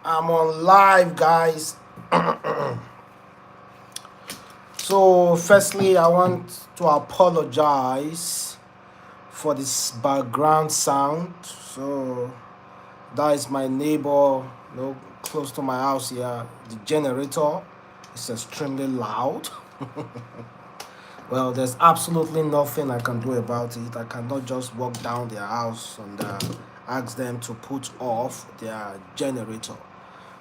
I'm on live, guys. So, firstly, I want to apologize for this background sound. So, that is my neighbor, close to my house here. The generator is extremely loud. Well, there's absolutely nothing I can do about it. I cannot just walk down their house and ask them to put off their generator.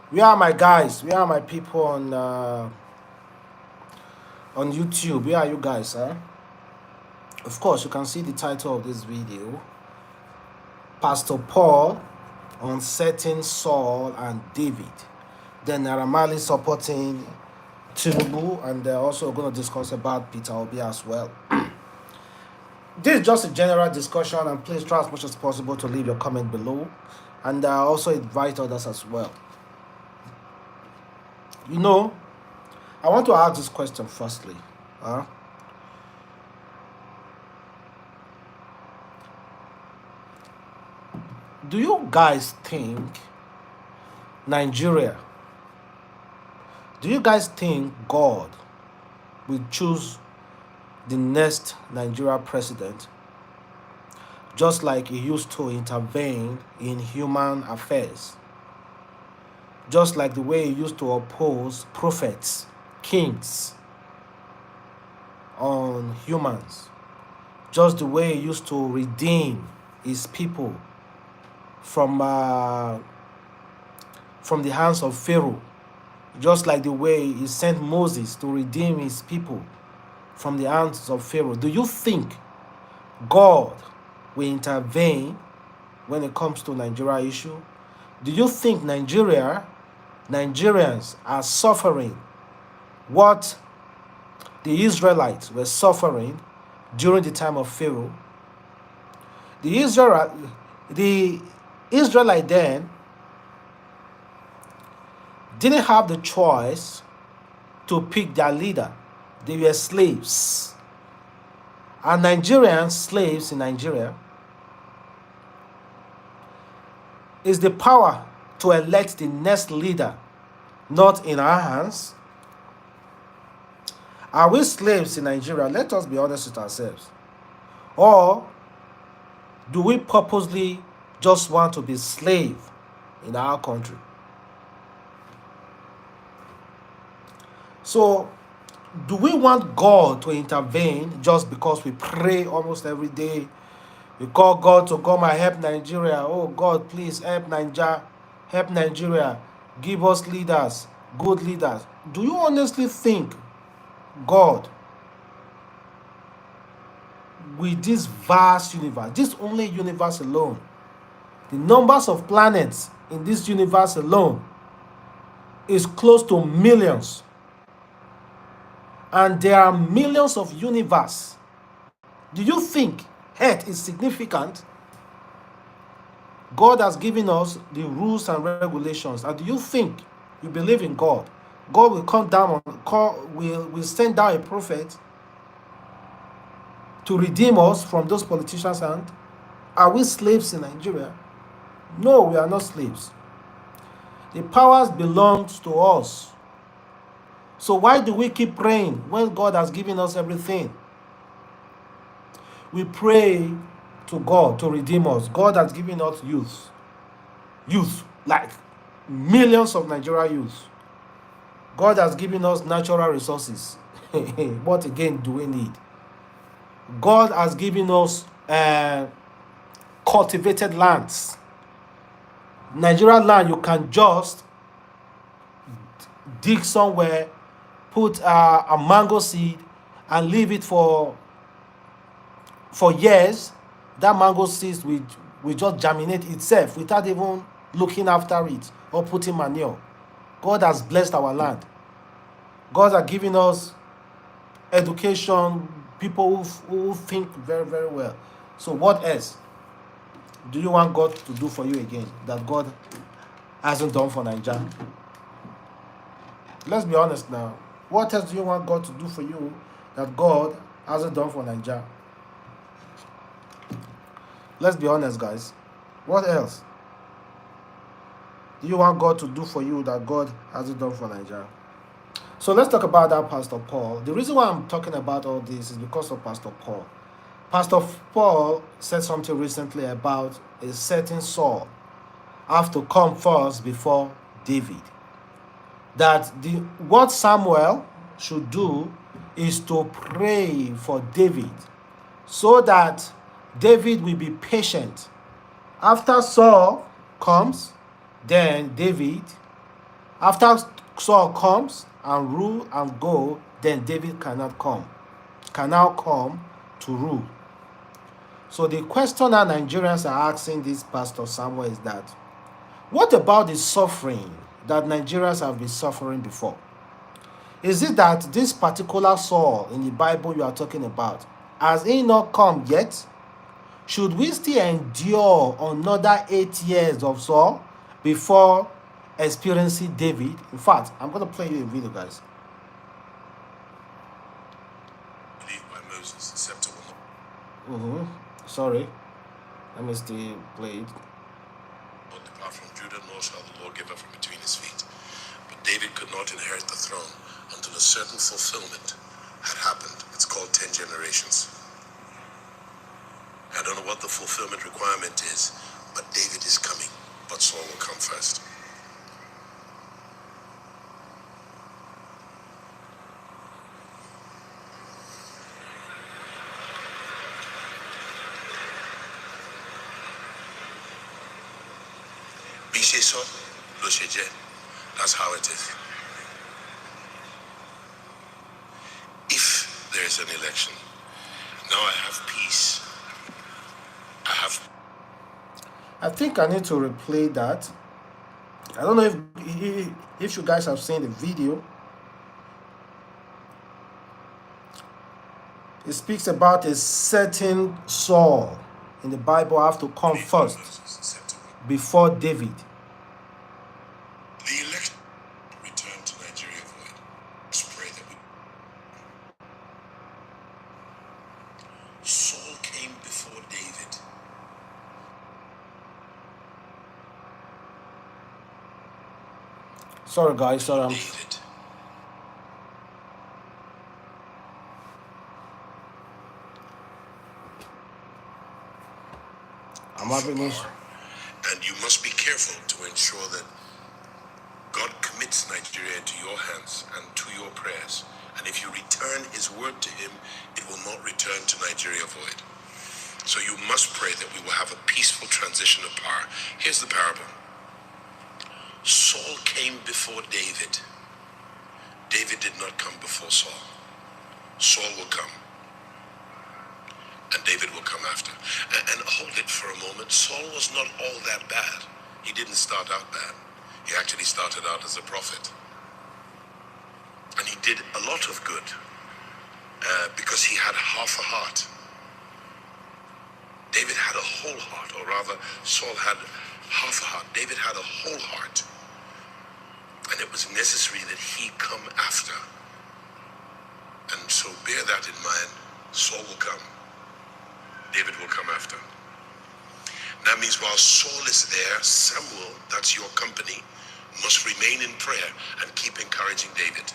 Where are my guys? Where are my people on YouTube? Where are you guys, huh? Of course, you can see the title of this video. Pastor Paul on setting Saul and David. Then Naira Marley supporting Tinubu, and they're also going to discuss about Peter Obi as well. This is just a general discussion, and please try as much as possible to leave your comment below, and also invite others as well. I want to ask this question firstly. Do you guys think Nigeria, do you guys think God will choose the next Nigeria president just like he used to intervene in human affairs? Just like the way he used to oppose prophets, kings on humans. Just the way he used to redeem his people from the hands of Pharaoh. Just like the way he sent Moses to redeem his people from the hands of Pharaoh. Do you think God will intervene when it comes to Nigeria issue? Do you think Nigerians are suffering what the Israelites were suffering during the time of Pharaoh? The Israelite then didn't have the choice to pick their leader. They were slaves. And Nigerian slaves in Nigeria is the power to elect the next leader not in our hands. Are we slaves in Nigeria? Let us be honest with ourselves. Or do we purposely just want to be slave in our country? So, do we want God to intervene just because we pray almost every day? We call God to come and help Nigeria. Oh God, please help Nigeria. Give us leaders, good leaders. Do you honestly think God, with this vast universe, this only universe alone, the numbers of planets in this universe alone is close to millions, and there are millions of universes? Do you think Earth is significant? God has given us the rules and regulations. And do you think, you believe in God, God will come down will send down a prophet to redeem us from those politicians' hand? Are we slaves in Nigeria? No, we are not slaves. The powers belongs to us. So why do we keep praying when God has given us everything? We pray to God to redeem us. God has given us youth, like millions of Nigeria youth. God has given us natural resources. What again do we need? God has given us cultivated lands. Nigeria land, you can just dig somewhere, put a mango seed and leave it for years. That mango seed will just germinate itself without even looking after it or putting manure. God has blessed our land. God has given us education, people who think very, very well. So what else do you want God to do for you again that God hasn't done for Nigeria? Let's be honest now. What else do you want God to do for you that God hasn't done for Nigeria? Let's be honest, guys. What else? do you want God to do for you that God hasn't done for Nigeria? So let's talk about that Pastor Paul. The reason why I'm talking about all this is because of Pastor Paul. Pastor Paul said something recently about a certain Saul have to come first before David. That what Samuel should do is to pray for David so that David will be patient. After Saul comes, then David. After Saul comes and rule and go, then David can now come to rule. So the question that Nigerians are asking this Pastor Samuel is that, what about the suffering that Nigerians have been suffering before? Is it that this particular Saul in the Bible you are talking about, has he not come yet? Should we still endure another 8 years of Saul before experiencing David? In fact, I'm going to play you a video, guys. By Moses, except Sorry. Let me still play it. Not depart from Judah, nor shall the Lord give up from between his feet. But David could not inherit the throne until a certain fulfillment had happened. It's called 10 generations. I don't know what the fulfillment requirement is, but David is coming. But Saul will come first. That's how it is. If there is an election, now I have peace. I think I need to replay that. I don't know if you guys have seen the video. It speaks about a certain Saul in the Bible have to come first before David. The election returned to Nigeria void. Let's pray that Saul came before David. Sorry guys, sorry. I'm having this. And you must be careful to ensure that God commits Nigeria into your hands and to your prayers. And if you return his word to him, it will not return to Nigeria void. So you must pray that we will have a peaceful transition of power. Here's the parable. Saul came before David. David did not come before Saul. Saul will come. And David will come after. And hold it for a moment. Saul was not all that bad. He didn't start out bad. He actually started out as a prophet. And he did a lot of good because he had half a heart. David had a whole heart, or rather, Saul had half a heart. David had a whole heart. And it was necessary that he come after. And so bear that in mind. Saul will come. David will come after. That means while Saul is there, Samuel, that's your company, must remain in prayer and keep encouraging David.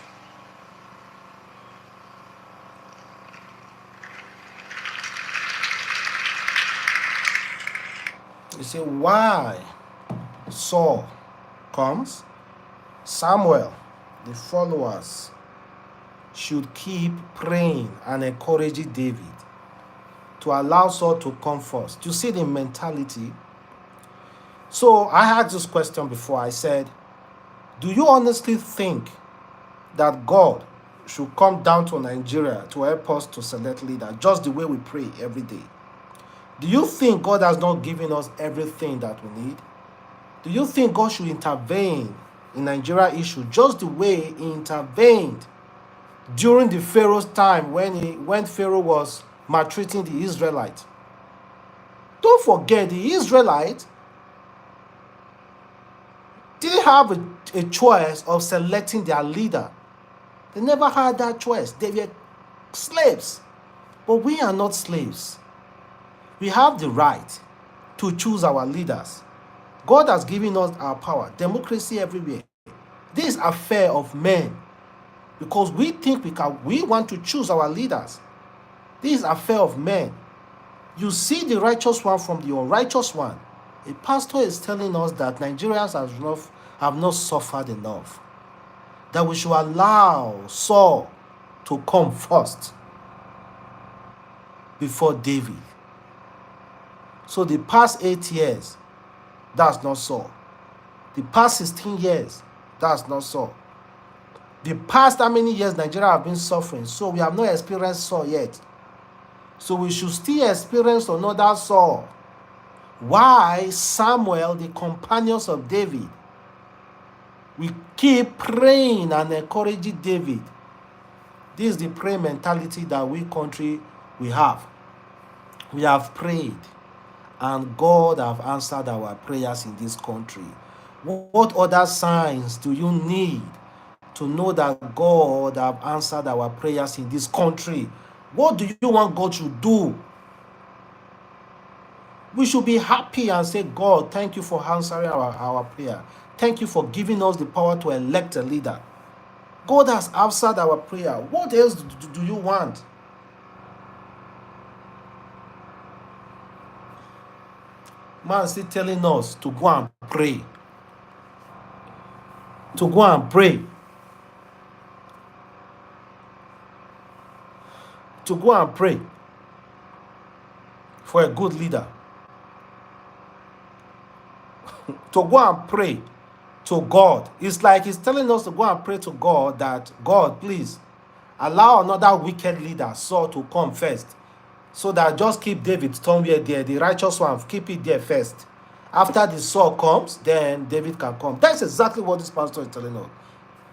You see why Saul comes? Samuel, the followers, should keep praying and encouraging David to allow Saul to come first. You see the mentality? So I asked this question before. I said, do you honestly think that God should come down to Nigeria to help us to select leader just the way we pray every day? Do you think God has not given us everything that we need? Do you think God should intervene in Nigeria issue just the way he intervened during the Pharaoh's time when Pharaoh was maltreating the Israelites? Don't forget, the Israelites didn't have a choice of selecting their leader. They never had that choice. They were slaves. But we are not slaves. We have the right to choose our leaders. God has given us our power, democracy everywhere. This is affair of men because we think we want to choose our leaders. This is affair of men. You see the righteous one from the unrighteous one. A pastor is telling us that Nigerians have not suffered enough. That we should allow Saul to come first before David. So the past 8 years, that's not Saul. The past 16 years, that's not Saul. The past how many years Nigeria have been suffering, so we have not experienced Saul yet. So we should still experience another Saul. Why Samuel, the companions of David, we keep praying and encouraging David. This is the prayer mentality that we have. We have prayed and God have answered our prayers in this country. What other signs do you need to know that God have answered our prayers in this country? What do you want God to do? We should be happy and say, God, thank you for answering our prayer. Thank you for giving us the power to elect a leader. God has answered our prayer. What else do you want? Man is still telling us to go and pray. To go and pray. To go and pray for a good leader. To go and pray to God. It's like he's telling us to go and pray to God that, God, please, allow another wicked leader, Saul, to come first. So that just keep David somewhere there, the righteous one, keep it there first. After the Saul comes, then David can come. That's exactly what this pastor is telling us.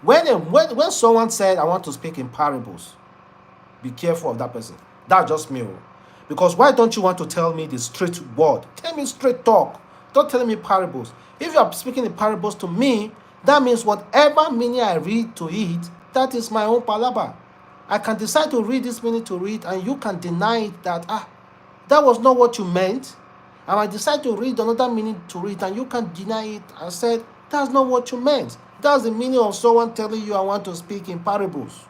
When someone said, I want to speak in parables, be careful of that person. That's just me. Because why don't you want to tell me the straight word? Tell me straight talk. Don't tell me parables. If you are speaking in parables to me, that means whatever meaning I read to it, that is my own palabra. I can decide to read this meaning to read, and you can deny it that, that was not what you meant. And I decide to read another meaning to read, and you can deny it and said, that's not what you meant. That's the meaning of someone telling you, I want to speak in parables.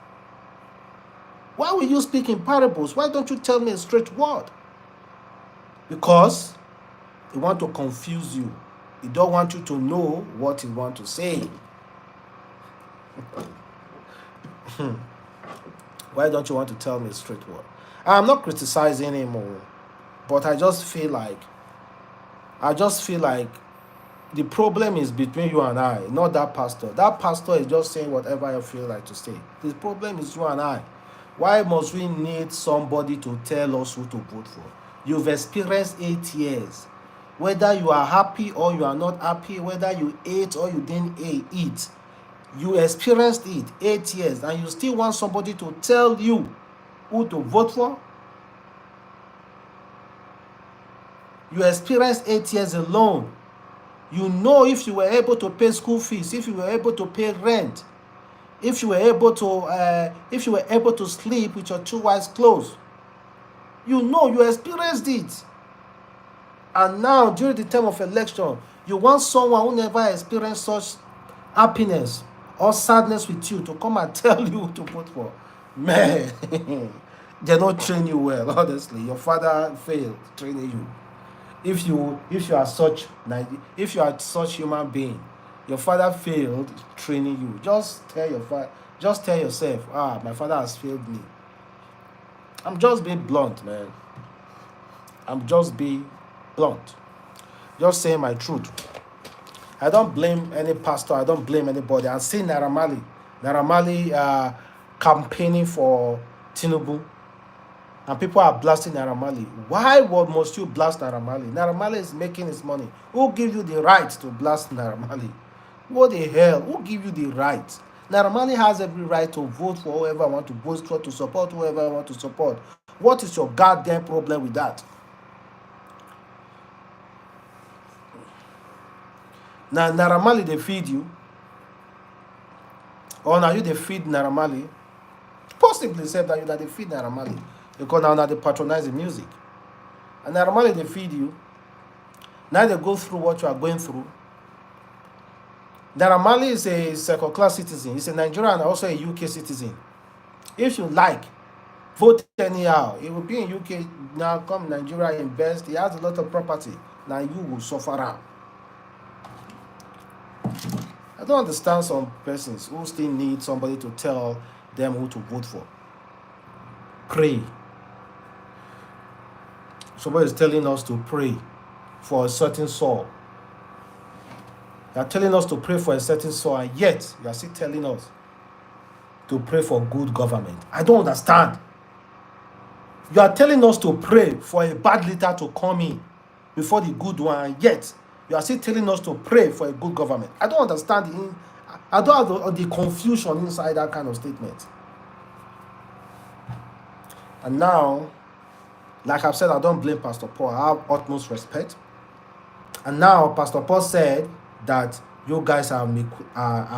Why will you speak in parables? Why don't you tell me a straight word? Because they want to confuse you. They don't want you to know what he wants to say. Why don't you want to tell me a straight word? I'm not criticizing anymore, but I just feel like the problem is between you and I, not that pastor. That pastor is just saying whatever I feel like to say. The problem is you and I. Why must we need somebody to tell us who to vote for? You've experienced 8 years. Whether you are happy or you are not happy, whether you ate or you didn't eat, you experienced it 8 years, and you still want somebody to tell you who to vote for? You experienced 8 years alone. You know if you were able to pay school fees, if you were able to pay rent, if you were able to sleep with your 2 wives clothes. You know, you experienced it. And now, during the time of election, you want someone who never experienced such happiness or sadness with you to come and tell you who to vote for. Man, they don't train you well, honestly. Your father failed training you. If you are such human being, your father failed training you. Just tell yourself, my father has failed me. I'm just being blunt, man. I'm just being blunt. Just saying my truth. I don't blame any pastor. I don't blame anybody. I'm seeing Naira Marley campaigning for Tinubu. And people are blasting Naira Marley. Why must you blast Naira Marley? Naira Marley is making his money. Who gives you the right to blast Naira Marley? What the hell? Who gives you the right? Naira Marley has every right to vote for whoever I want to vote for, to support whoever I want to support. What is your goddamn problem with that? Now, Naira Marley, they feed you. Or now you they feed Naira Marley. Possibly say that they feed Naira Marley. Because now they patronize the music. And Naira Marley, they feed you. Now they go through what you are going through. Naira Marley is a second-class citizen. He's a Nigerian and also a UK citizen. If you like, vote anyhow. He will be in UK now, come Nigeria, invest. He has a lot of property. Now you will suffer out. I don't understand some persons who still need somebody to tell them who to vote for. Pray. Somebody is telling us to pray for a certain Saul. They are telling us to pray for a certain Saul, and yet you are still telling us to pray for good government. I don't understand. You are telling us to pray for a bad leader to come in before the good one, and yet you are still telling us to pray for a good government. I don't understand I don't have the confusion inside that kind of statement. And now, like I've said, I don't blame Pastor Paul. I have utmost respect. And now Pastor Paul said that you guys are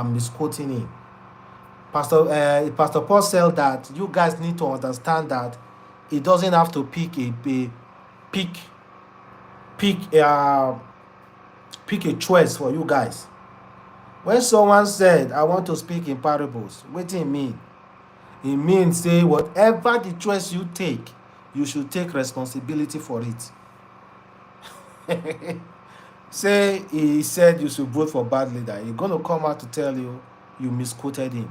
misquoting him. Pastor Paul said that you guys need to understand that it doesn't have to pick a choice for you guys. When someone said, I want to speak in parables, what do you mean? It means say whatever the choice you take, you should take responsibility for it. Say he said you should vote for bad leader. He's going to come out to tell you misquoted him.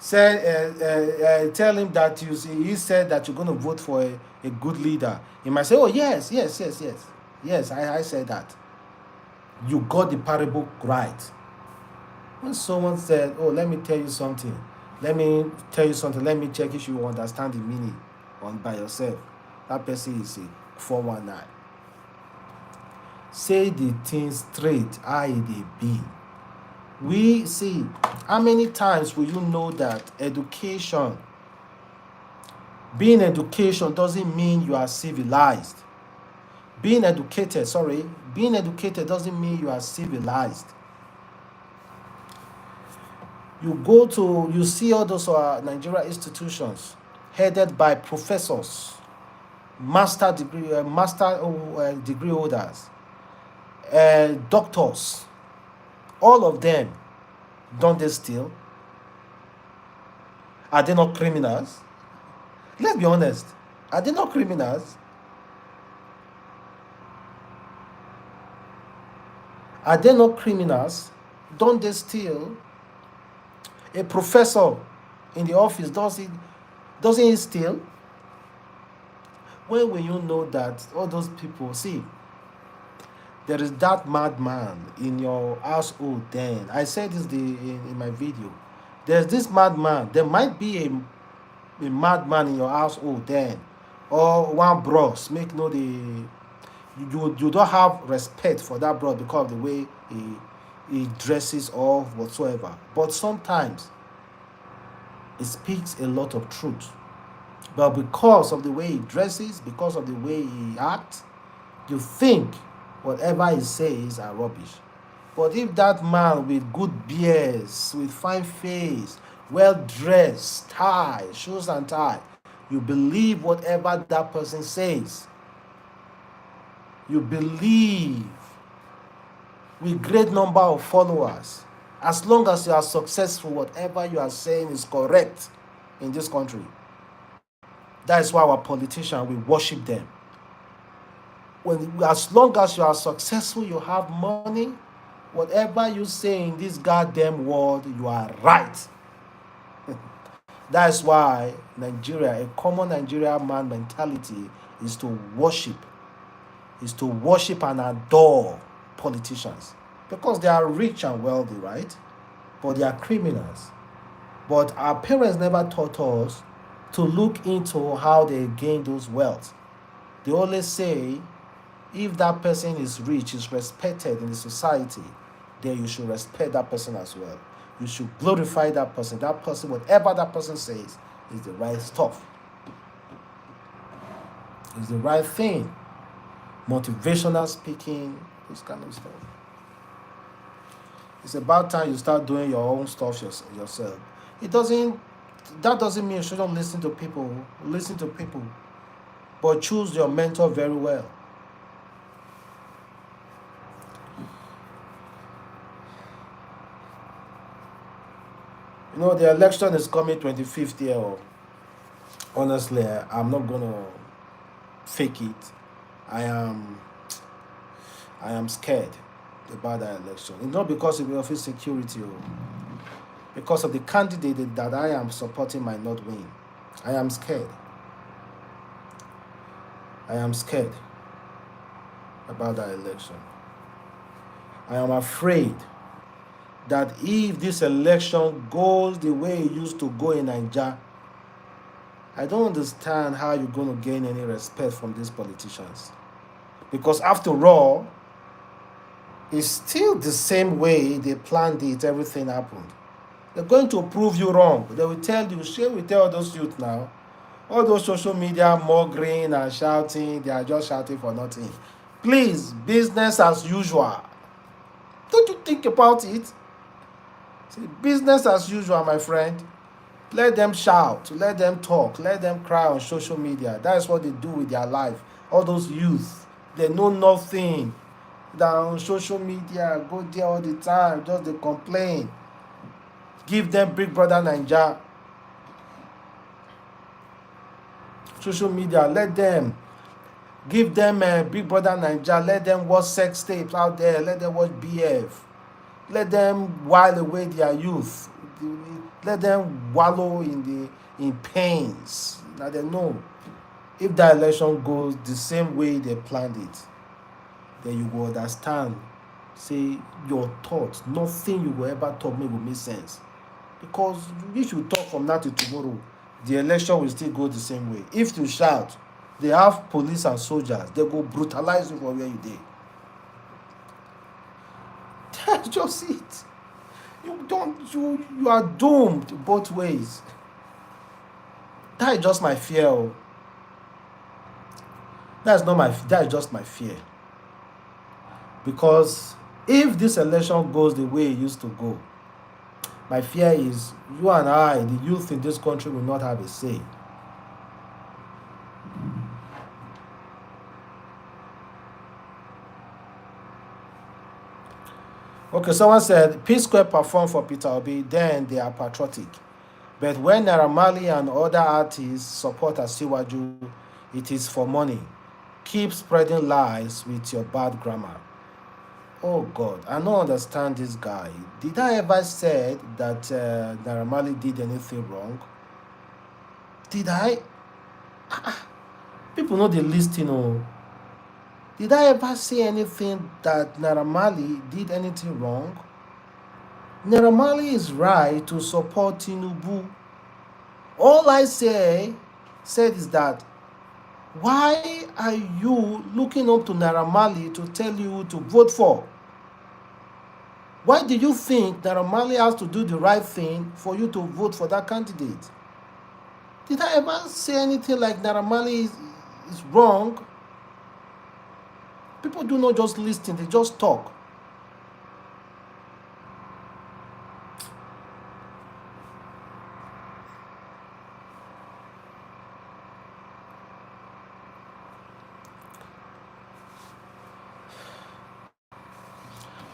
Tell him that he said that you're going to vote for a good leader. He might say, oh, yes. Yes, I said that. You got the parable right. When someone said, oh, let me tell you something. Let me check if you understand the meaning by yourself. That person is a 419. Say the things straight, how they be. We see, how many times will you know that being education doesn't mean you are civilized. Being educated doesn't mean you are civilized. You see all those Nigeria institutions headed by professors, master degree holders, doctors. All of them, don't they steal? Are they not criminals? Let's be honest. Are they not criminals? Are they not criminals? Don't they steal? A professor in the office, doesn't he steal? When will you know that all those people, see, there is that madman in your household then. I said this in my video. There's this madman. There might be a madman in your household then. Or one bros. Make no you don't have respect for that bro because of the way he dresses or whatsoever. But sometimes it speaks a lot of truth. But because of the way he dresses, because of the way he acts, you think whatever he says are rubbish. But if that man with good beards, with fine face, well dressed, tie, shoes and tie, you believe whatever that person says. You believe with great number of followers. As long as you are successful, whatever you are saying is correct in this country. That is why our politicians, we worship them. As long as you are successful, you have money, whatever you say in this goddamn world, you are right. That is why Nigeria, a common Nigerian man mentality is to worship and adore politicians. Because they are rich and wealthy, right? But they are criminals. But our parents never taught us to look into how they gain those wealth. They always say, if that person is rich, is respected in the society, then you should respect that person as well. You should glorify that person. That person, whatever that person says, is the right stuff. It's the right thing. Motivational speaking, this kind of stuff. It's about time you start doing your own stuff yourself. That doesn't mean you shouldn't listen to people. Listen to people. But choose your mentor very well. You know, the election is coming 25th year. Honestly, I'm not gonna fake it. I am I am scared about that election. It's not because of the office security, because of the candidate that I am supporting might not win. I am scared. I am scared about that election. I am afraid that if this election goes the way it used to go in Nigeria, I don't understand how you're going to gain any respect from these politicians. Because after all, it's still the same way they planned it, everything happened. They're going to prove you wrong. They will tell you, share we tell those youth now, all those social media murmuring and shouting, they are just shouting for nothing. Please, business as usual. Don't you think about it? See, business as usual, my friend. Let them shout, let them talk, let them cry on social media. That's what they do with their life. All those youth, they know nothing. They're on social media, go there all the time, just they complain. Give them Big Brother Naija. Social media, let them. Give them Big Brother Naija. Let them watch sex tapes out there. Let them watch BF. Let them while away their youth. Let them wallow in pains. Now they know if the election goes the same way they planned it, then you will understand. Say your thoughts, nothing you will ever talk me will make sense. Because if you talk from now to tomorrow, the election will still go the same way. If you shout, they have police and soldiers, they go brutalize you for where you did. That's just it. You are doomed both ways. That is just my fear. That is just my fear. Because if this election goes the way it used to go, my fear is you and I, the youth in this country, will not have a say. Okay, someone said P Square performed for Peter Obi, then they are patriotic. But when Naira Marley and other artists support Asiwaju, it is for money. Keep spreading lies with your bad grammar. Oh God, I don't understand this guy. Did I ever say that Naira Marley did anything wrong? Did I? People know the listing. Did I ever say anything that Naira Marley did anything wrong? Naira Marley is right to support Tinubu. All I said is that why are you looking up to Naira Marley to tell you to vote for? Why do you think Naira Marley has to do the right thing for you to vote for that candidate? Did I ever say anything like Naira Marley is wrong? People do not just listen, they just talk.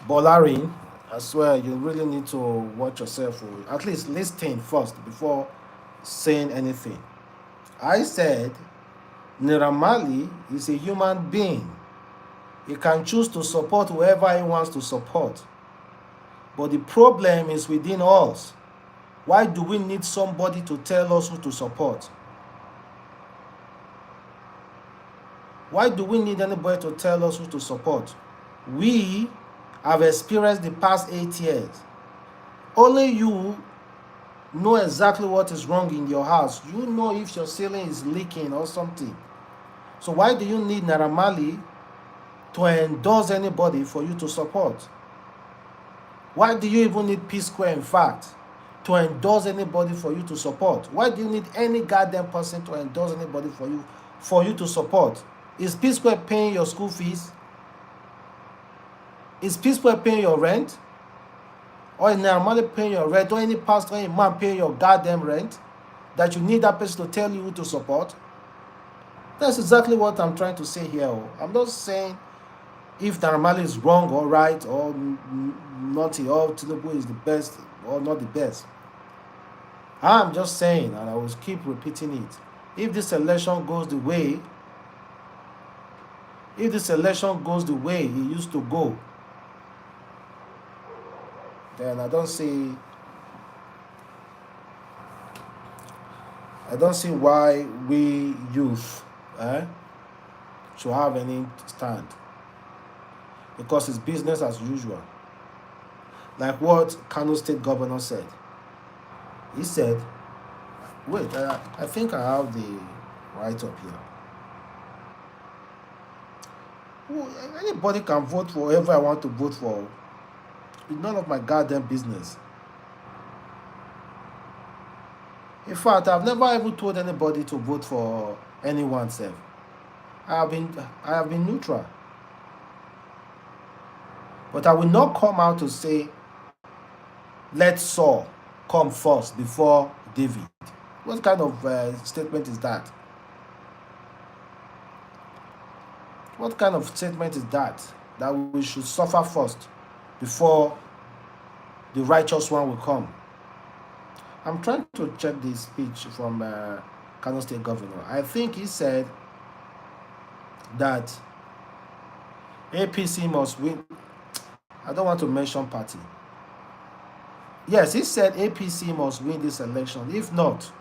Bolarin, I swear you really need to watch yourself. At least listen first before saying anything. I said Naira Marley is a human being. He can choose to support whoever he wants to support. But the problem is within us. Why do we need somebody to tell us who to support? Why do we need anybody to tell us who to support? We have experienced the past 8 years. Only you know exactly what is wrong in your house. You know if your ceiling is leaking or something. So why do you need Naira Marley to endorse anybody for you to support? Why do you even need P Square, in fact, to endorse anybody for you to support? Why do you need any goddamn person to endorse anybody for you to support? Is P Square paying your school fees? Is P Square paying your rent? Or is Naira Marley paying your rent? Or any pastor or any man paying your goddamn rent? That you need that person to tell you who to support? That's exactly what I'm trying to say here. I'm not saying if Naira Marley is wrong or right or naughty or Tinubu is the best or not the best. I'm just saying, and I will keep repeating it. If this election goes the way, if this election goes the way it used to go, then I don't see why we youth eh, should have any stand, because it's business as usual. Like what Kano State Governor said. He said, wait, I think I have the right up here. Well, anybody can vote for whoever I want to vote for. It's none of my goddamn business. In fact, I've never even told anybody to vote for anyone self. I have been neutral. But I will not come out to say, let Saul come first before David. What kind of statement is that? What kind of statement is that? That we should suffer first before the righteous one will come. I'm trying to check the speech from Kano State Governor. I think he said that APC must win. I don't want to mention party. Yes, he said APC must win this election. If not,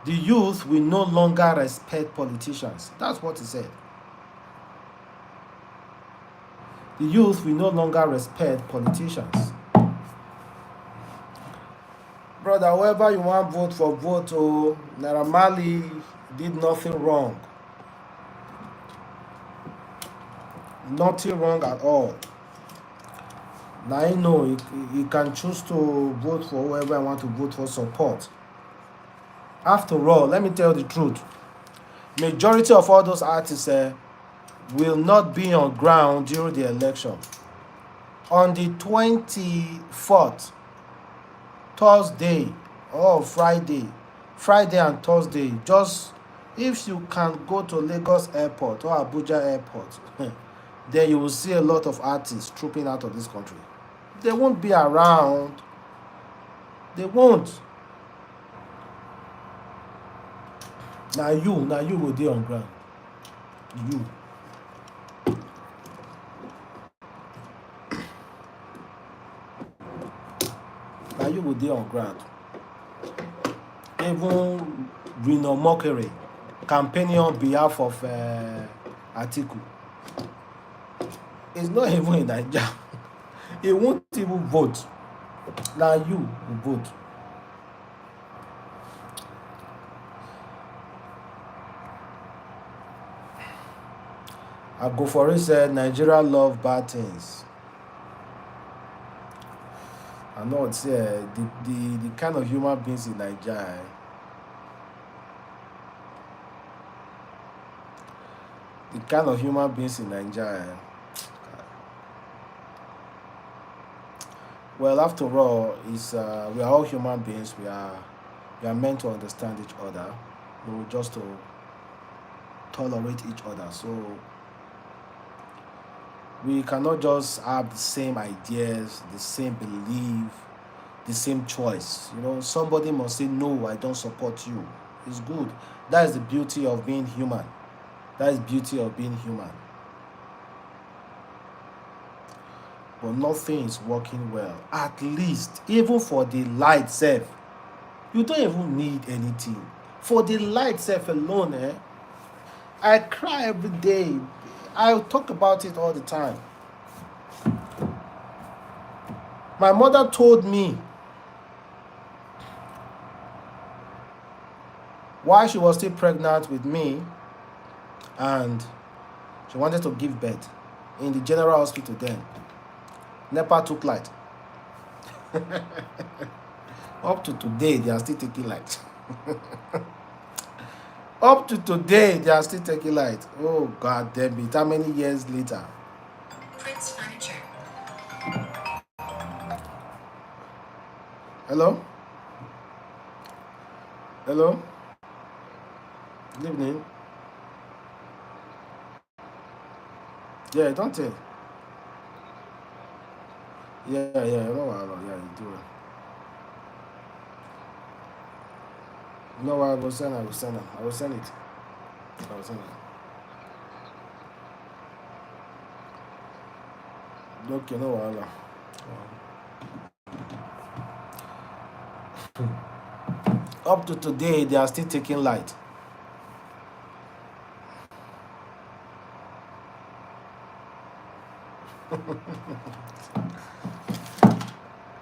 the youth will no longer respect politicians. That's what he said. The youth will no longer respect politicians. Brother, whoever you want vote for, vote. Oh, Naira Marley did nothing wrong. Nothing wrong at all. Now I know he can choose to vote for whoever I want to vote for, support. After all, let me tell you the truth. Majority of all those artists will not be on ground during the election. On the 24th, Thursday or Friday and Thursday, just if you can go to Lagos Airport or Abuja Airport, then you will see a lot of artists trooping out of this country. They won't be around. They won't. Now you will be on ground. You. Now you will be on ground. Even Rino Mockery campaigning on behalf of Atiku. It's not even in Nigeria. He won't even vote. Now you will vote. I go for it, said Nigeria love bad things. I know it's the kind of human beings in Nigeria. The kind of human beings in Nigeria. Well, after all, is we are all human beings. We are meant to understand each other. Just to tolerate each other. So we cannot just have the same ideas, the same belief, the same choice. Somebody must say, no, I don't support you. It's good. That is the beauty of being human. That is the beauty of being human. But nothing is working well. At least, even for the light self, you don't even need anything. For the light self alone, I cry every day. I talk about it all the time. My mother told me while she was still pregnant with me and she wanted to give birth in the general hospital then. NEPA took light. Up to today, they are still taking light. Up to today, they are still taking light. Oh, God damn it. How many years later? Prince Furniture. Hello? Hello? Good evening. Yeah, don't tell. Yeah, you do it. No, I will send. I will send it. I will send it. I will send it. Okay, no, wahala. Up to today, they are still taking light.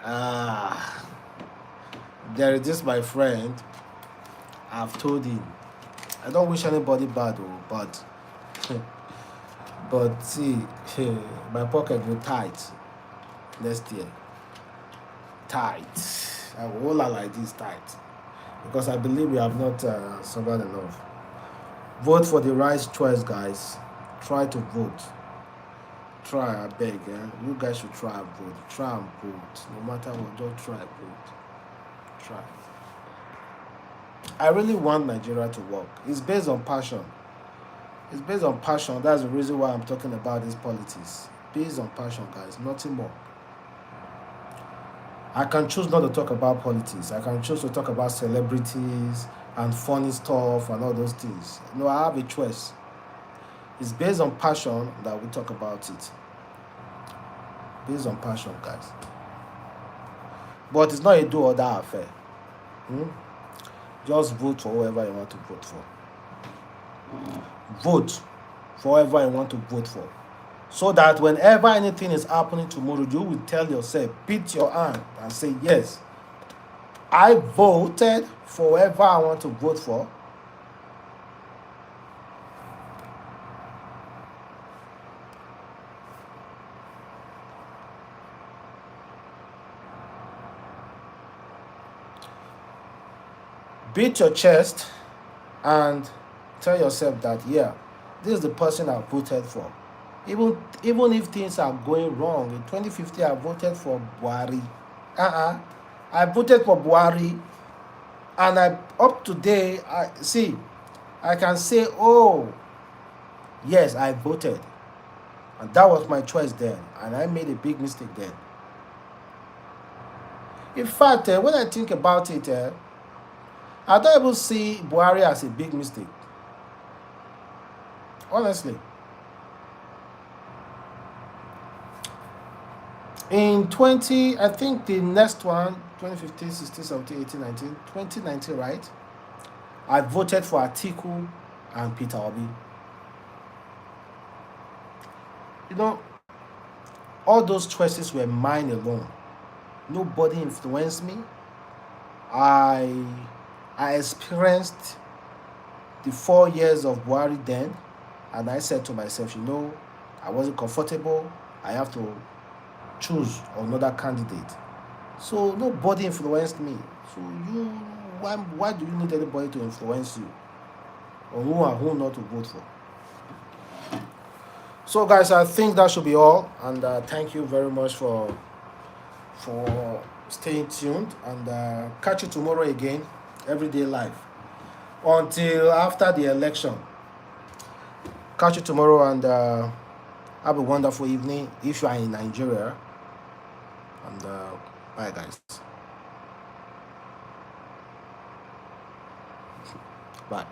Ah, there is this my friend. I've told him. I don't wish anybody bad, oh, but see, my pocket will tight next year. Tight. I will hold her like this tight because I believe we have not suffered enough. Vote for the right choice, guys. Try to vote. Try, I beg. You guys should try and vote. Try and vote. No matter what, just try and vote. Try. I really want Nigeria to work. It's based on passion. It's based on passion. That's the reason why I'm talking about this politics. Based on passion, guys. Nothing more. I can choose not to talk about politics. I can choose to talk about celebrities and funny stuff and all those things. No, I have a choice. It's based on passion that we talk about it. Based on passion, guys. But it's not a do or die affair. Just vote for whoever you want to vote for. Vote for whoever you want to vote for. So that whenever anything is happening tomorrow, you will tell yourself, beat your hand and say, yes, I voted for whoever I want to vote for. Beat your chest and tell yourself that, yeah, this is the person I voted for. Even if things are going wrong, in 2015 I voted for Buhari. I voted for Buhari, and up to date, I can say, oh, yes, I voted, and that was my choice then, and I made a big mistake then. In fact, when I think about it, I don't even see Buhari as a big mistake. Honestly. In I think the next one, 2015, 16, 17, 18, 19, 2019, right? I voted for Atiku and Peter Obi. You know, all those choices were mine alone. Nobody influenced me. I experienced the 4 years of Buhari then, and I said to myself, I wasn't comfortable. I have to choose another candidate. So nobody influenced me. So why do you need anybody to influence you on who and who not to vote for? So guys, I think that should be all, and thank you very much for staying tuned, and catch you tomorrow again, everyday live, until after the election. Catch you tomorrow, and have a wonderful evening if you are in Nigeria, and bye guys. Bye.